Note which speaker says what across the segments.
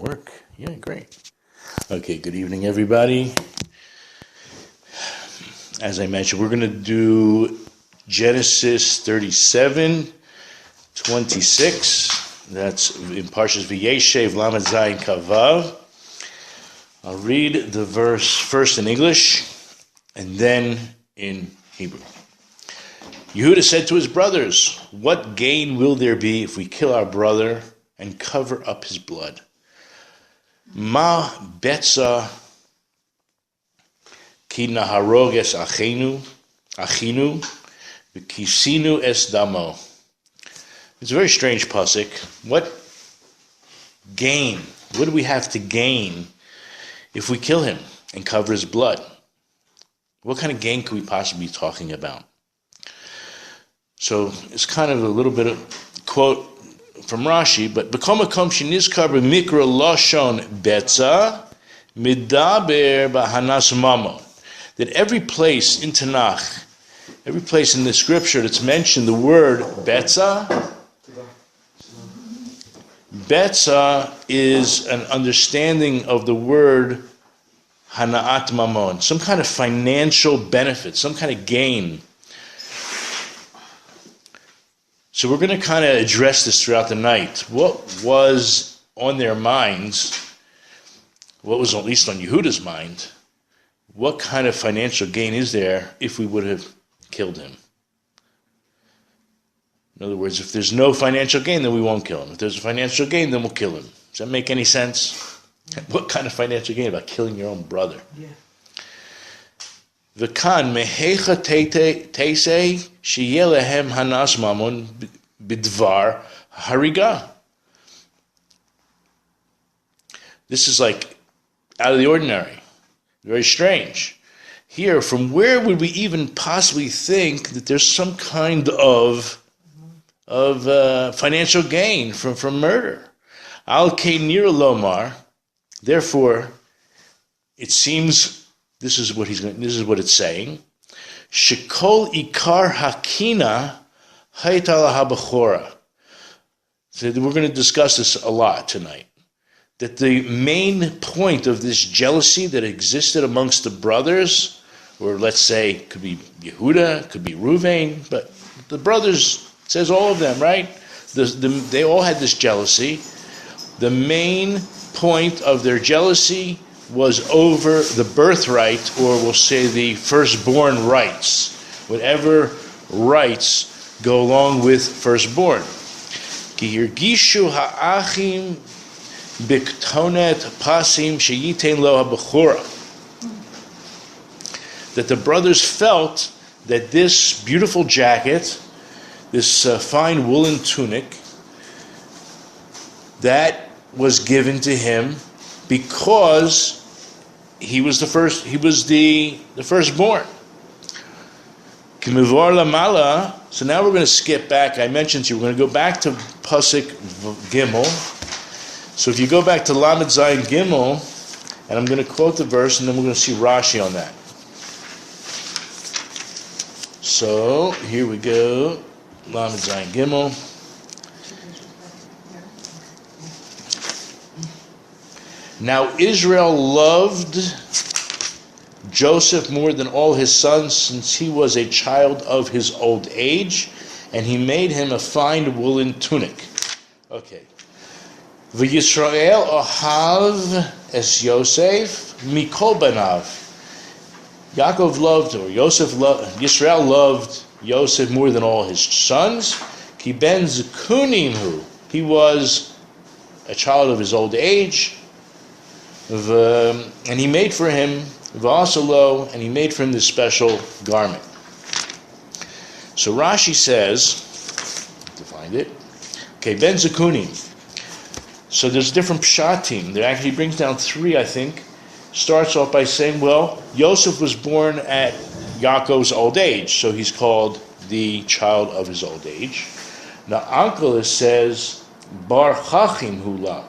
Speaker 1: Work. Yeah, great. Okay, good evening, everybody. As I mentioned, we're going to do Genesis 37, 26. That's in Parashat Vayeishev, Lamed Zayin Kavav. I'll read the verse first in English and then in Hebrew. Yehuda said to his brothers, "What gain will there be if we kill our brother and cover up his blood? Ma betza ki naharog es achinu v'kisinu es damo." It's a very strange pasuk. What gain? What do we have to gain if we kill him and cover his blood? What kind of gain could we possibly be talking about? So it's kind of a little bit of quote from Rashi, but b'kol makom shenizkar b'mikra lashon betza midaber b'hanas mamon. That every place in Tanakh, every place in the scripture that's mentioned the word betza is an understanding of the word hanaat mamon, some kind of financial benefit, some kind of gain. So we're going to kind of address this throughout the night. What was on their minds, what was at least on Yehuda's mind, what kind of financial gain is there if we would have killed him? In other words, if there's no financial gain, then we won't kill him. If there's a financial gain, then we'll kill him. Does that make any sense? What kind of financial gain about killing your own brother? Yeah. V'kan mehecha teisei sheyelehem hanas mamon bidvar hariga. This is like out of the ordinary, very strange. Here, from where would we even possibly think that there's some kind of financial gain from murder? Al keinir lomar. Therefore, it seems. This is what it's saying. Shekol ikar hakina haytala habachora. So we're going to discuss this a lot tonight. That the main point of this jealousy that existed amongst the brothers, or let's say it could be Yehuda, could be Ruvain, but the brothers, it says all of them, right? They all had this jealousy. The main point of their jealousy was over the birthright, or we'll say the firstborn rights, whatever rights go along with firstborn. Ki yirgishu ha'achim biktonet pasim sheyitein lo ha'bechora. That the brothers felt that this beautiful jacket, this fine woolen tunic, that was given to him because he was the firstborn. So now we're going to skip back. I mentioned to you, we're going to go back to Pasuk Gimel. So if you go back to Lamed Zayin Gimel, and I'm going to quote the verse, and then we're going to see Rashi on that. So here we go, Lamed Zayin Gimel. Now Israel loved Joseph more than all his sons, since he was a child of his old age, and he made him a fine woolen tunic. Okay. V'Yisrael ohav es Yosef mikol banav. Yaakov loved, or Yisrael loved Yosef more than all his sons. Ki ben zekunim hu. He was a child of his old age. And he made for him v'asalo, and he made for him this special garment. So Rashi says, to find it, okay, ben zekunim. So there's different pshatim. There actually brings down three, I think. Starts off by saying, well, Yosef was born at Yaakov's old age, so he's called the child of his old age. Now Ankelis says, bar chachim hula,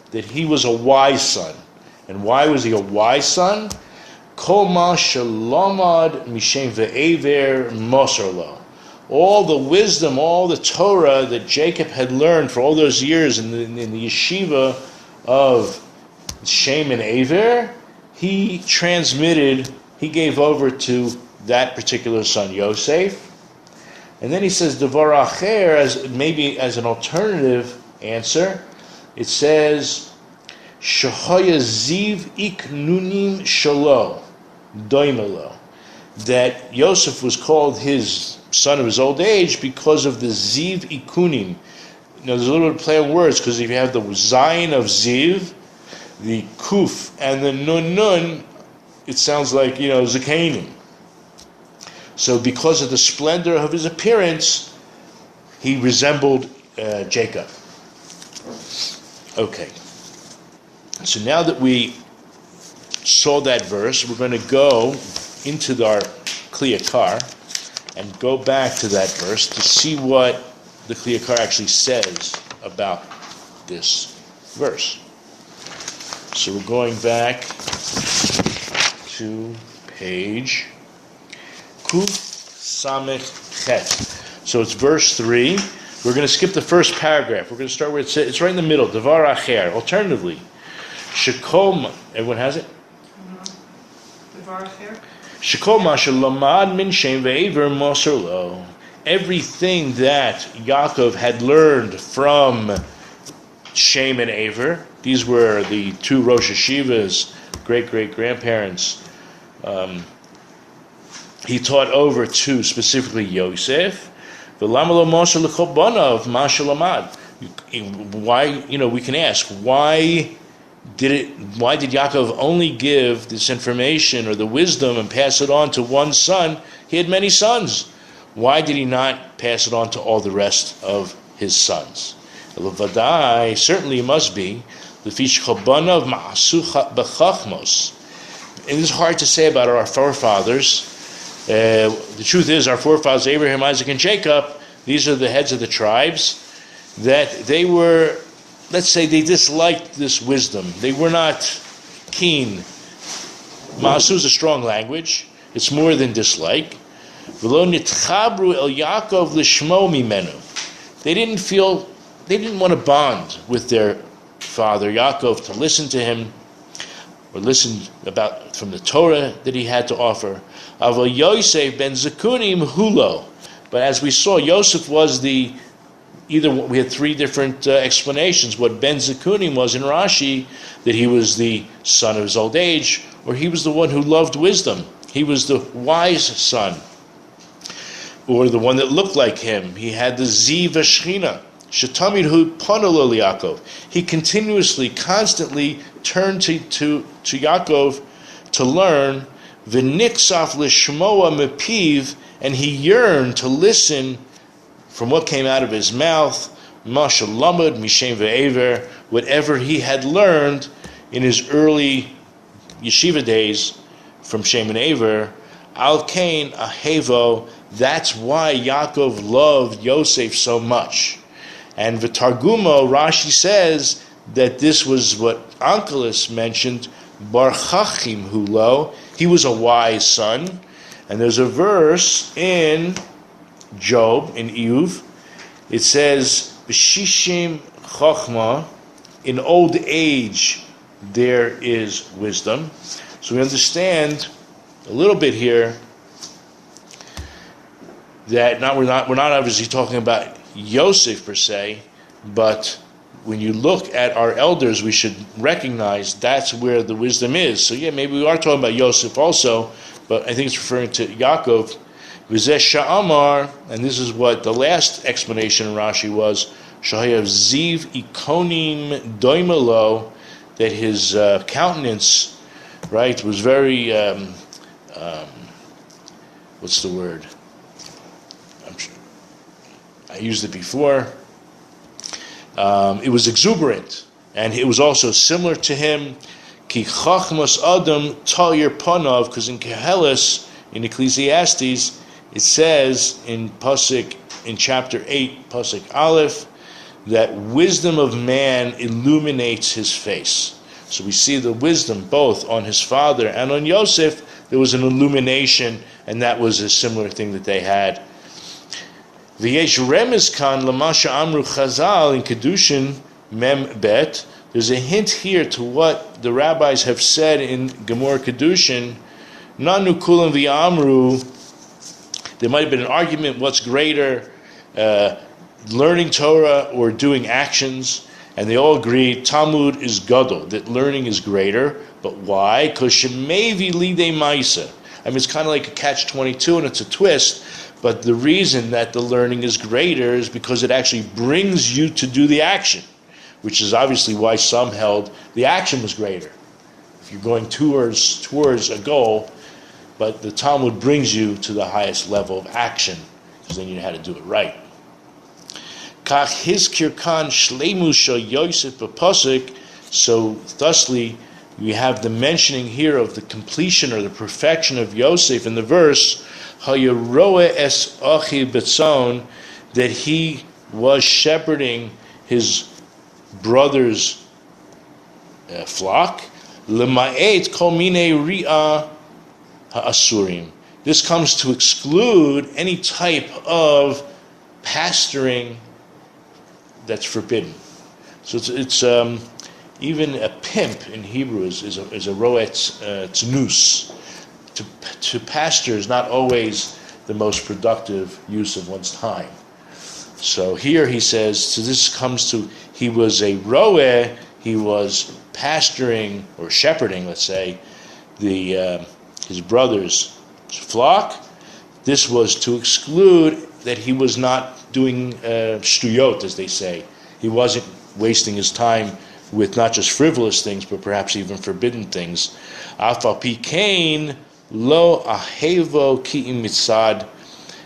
Speaker 1: that he was a wise son. And why was he a wise son? Kol ma shalomad mishem ve'ever mosar lo. all the wisdom, all the Torah that Jacob had learned for all those years in the yeshiva of Shem and Aver, he gave over to that particular son, Yosef. And then he says, Devar Acher, as an alternative answer, it says, Shehoya Ziv Iknunim Shalo, Doimelo, that Yosef was called his son of his old age because of the Ziv Ikunim. There's a little bit of play on words, because if you have the Zayin of Ziv, the Kuf, and the Nun, it sounds like, Zakanim. So because of the splendor of his appearance, he resembled Jacob. Okay. So now that we saw that verse, we're going to go into our Kli Yakar and go back to that verse to see what the Kli Yakar actually says about this verse. So we're going back to page Kuf Samech Chet. So it's verse 3. We're going to skip the first paragraph. We're going to start where it says, it's right in the middle, Devar Acher. Alternatively, Shekom, everyone has it?
Speaker 2: Devar Acher.
Speaker 1: Shekom Masha Lamad Min Shem Ve'ever Moser Lo. Everything that Yaakov had learned from Shem and Aver, these were the two Rosh Hashivas, great-great-grandparents, he taught over to specifically Yosef. Why, we can ask, why did Yaakov only give this information or the wisdom and pass it on to one son? He had many sons. Why did he not pass it on to all the rest of his sons? Certainly it must be. And it is hard to say about our forefathers. The truth is, our forefathers, Abraham, Isaac, and Jacob, these are the heads of the tribes, that they were, let's say, they disliked this wisdom. They were not keen. Ma'asu is a strong language. It's more than dislike. They didn't want to bond with their father, Yaakov, to listen to him, or listen from the Torah that he had to offer. Ava Yosef ben Zekunim Hulo. But as we saw, Yosef was we had three different explanations. What Ben Zekunim was in Rashi, that he was the son of his old age, or he was the one who loved wisdom. He was the wise son, or the one that looked like him. He had the Ziv Shechina. Shetamid hu panolo Yaakov. He constantly turned to Yaakov to learn. V'niksaf l'shmoa mepiv, and he yearned to listen from what came out of his mouth. Mashal lamud mishem ve'ever, whatever he had learned in his early yeshiva days from Shem and Aver. Al kain ahevo. That's why Yaakov loved Yosef so much. And V'targumo, Rashi says that this was what Onkelos mentioned, Bar Chachim Hulo. He was a wise son. And there's a verse in Job, in Iyuv. It says, B'shishim Chachma, in old age there is wisdom. So we understand a little bit here that we're not obviously talking about Yosef per se, but when you look at our elders, we should recognize that's where the wisdom is. So maybe we are talking about Yosef also, but I think it's referring to Yaakov. V'zeh sha'amar, and this is what the last explanation in Rashi was, Shahayav ziv ikonim doimelo, that his countenance, right, was very, what's the word? I used it before. It was exuberant, and it was also similar to him. Ki chachmas adam talir panav, because in Kehelis, in Ecclesiastes, it says in chapter 8, Pasuk Aleph, that wisdom of man illuminates his face. So we see the wisdom both on his father and on Yosef. There was an illumination, and that was a similar thing that they had. V'yesh remez kan l'masha amru chazal in Kedushin mem bet. There's a hint here to what the rabbis have said in Gemara Kedushin. Nanu kulam v'amru. There might have been an argument: what's greater, learning Torah or doing actions? And they all agree Talmud is gadol, that learning is greater. But why? Because shemevi lidei ma'isa. I mean, it's kind of like a catch-22, and it's a twist. But the reason that the learning is greater is because it actually brings you to do the action, which is obviously why some held the action was greater. If you're going towards a goal, but the Talmud brings you to the highest level of action, because then you know how to do it right. Kach hizkir kan shleimus shel Yosef b'pasuk. So thusly, we have the mentioning here of the completion or the perfection of Yosef in the verse, Hayeroe es achi betzon, that he was shepherding his brother's flock. Lema'et kol minei ri'ah ha'asurim. This comes to exclude any type of pasturing that's forbidden. So it's even a pimp in Hebrew is a roetz tznus. To pasture is not always the most productive use of one's time. So here he says, so this comes to, he was a roeh, he was pasturing or shepherding, let's say, his brother's flock. This was to exclude that he was not doing shtuyot, as they say. He wasn't wasting his time with not just frivolous things, but perhaps even forbidden things. Afal pi kain lo ahevo ki mitzad.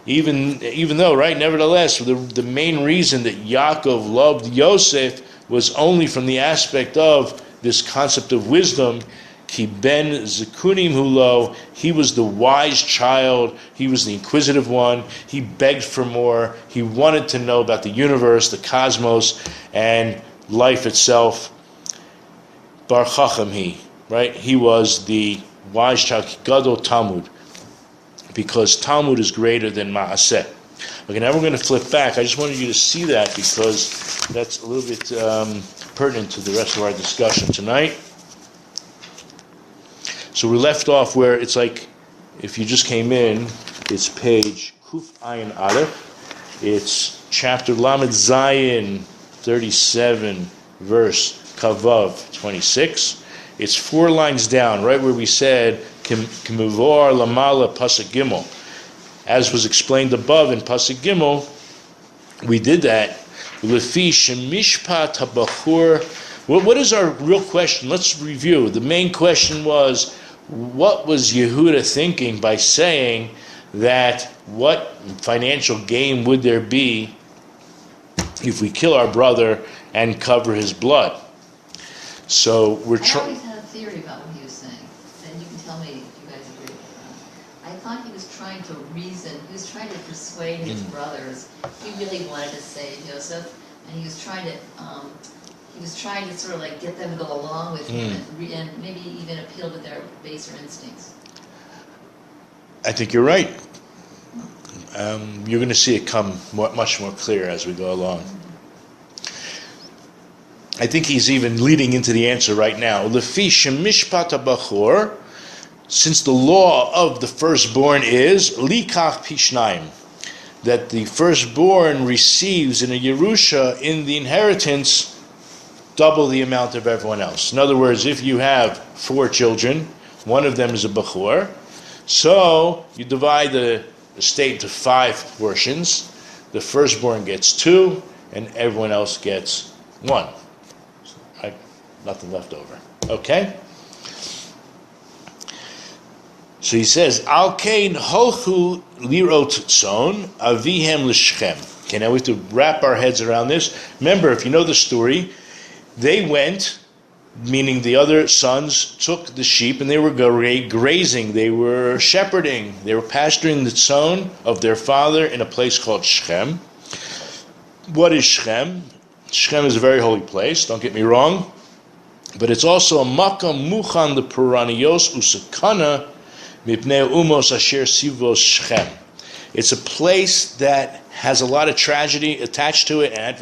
Speaker 1: Even though, right, nevertheless, the main reason that Yaakov loved Yosef was only from the aspect of this concept of wisdom. Ki ben zekunim hulo, he was the wise child, he was the inquisitive one, he begged for more, he wanted to know about the universe, the cosmos, and life itself. Bar chacham he, right? He was the wise child, gadol Talmud, because Talmud is greater than Ma'aseh. Okay, now we're going to flip back. I just wanted you to see that because that's a little bit pertinent to the rest of our discussion tonight. So we left off where it's like, if you just came in, it's page Kuf Ayin Aleph. It's chapter Lamed Zayin 37, verse Kavav 26. It's 4 lines down, right where we said Kimivor Lamala Pasuk Gimel. As was explained above in Pasuk Gimel, we did that. Lefi Shemishpat Habachur. What is our real question? Let's review. The main question was, what was Yehuda thinking by saying that what financial gain would there be if we kill our brother and cover his blood? So we're
Speaker 3: I always had a theory about what he was saying, and you can tell me if you guys agree with that. I thought he was trying to reason, he was trying to persuade his brothers. He really wanted to save Joseph, and he was trying to sort of like get them to go along with him and maybe even appeal to their baser instincts.
Speaker 1: I think you're right. You're going to see it come much more clear as we go along. I think he's even leading into the answer right now. Lefi shemishpat habachor, since the law of the firstborn is likach pishnayim, that the firstborn receives in a Yerusha, in the inheritance, double the amount of everyone else. In other words, if you have 4 children, one of them is a bachor, so you divide the estate into 5 portions. The firstborn gets 2, and everyone else gets 1. Right? Nothing left over. Okay? So he says, Al kain holchu lirot tzon avihem l'shchem. Okay, now we have to wrap our heads around this. Remember, if you know the story, they went, meaning the other sons took the sheep and they were grazing, they were shepherding, they were pasturing the tzon of their father in a place called Shechem. What is Shechem? Shechem is a very holy place, don't get me wrong, but it's also a makam muchan the Puranios usakana mipnei umos asher sivos Shechem. It's a place that has a lot of tragedy attached to it and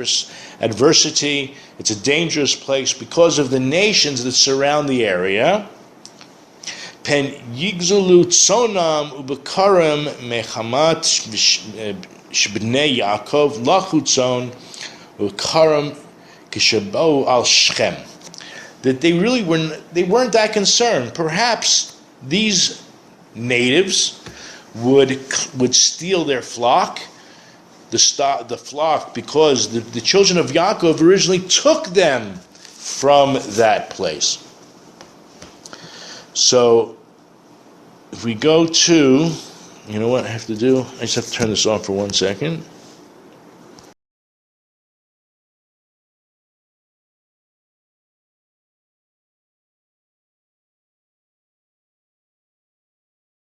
Speaker 1: adversity. It's a dangerous place because of the nations that surround the area. Pen yigzulu tsonam ubekarim mechamat shbnei Yaakov lachutzon ubekarim kishabau al Shechem. That they weren't that concerned. Perhaps these natives would steal their flock, the flock, because the children of Yaakov originally took them from that place. So if we go to, you know what I have to do? I just have to turn this off for 1 second.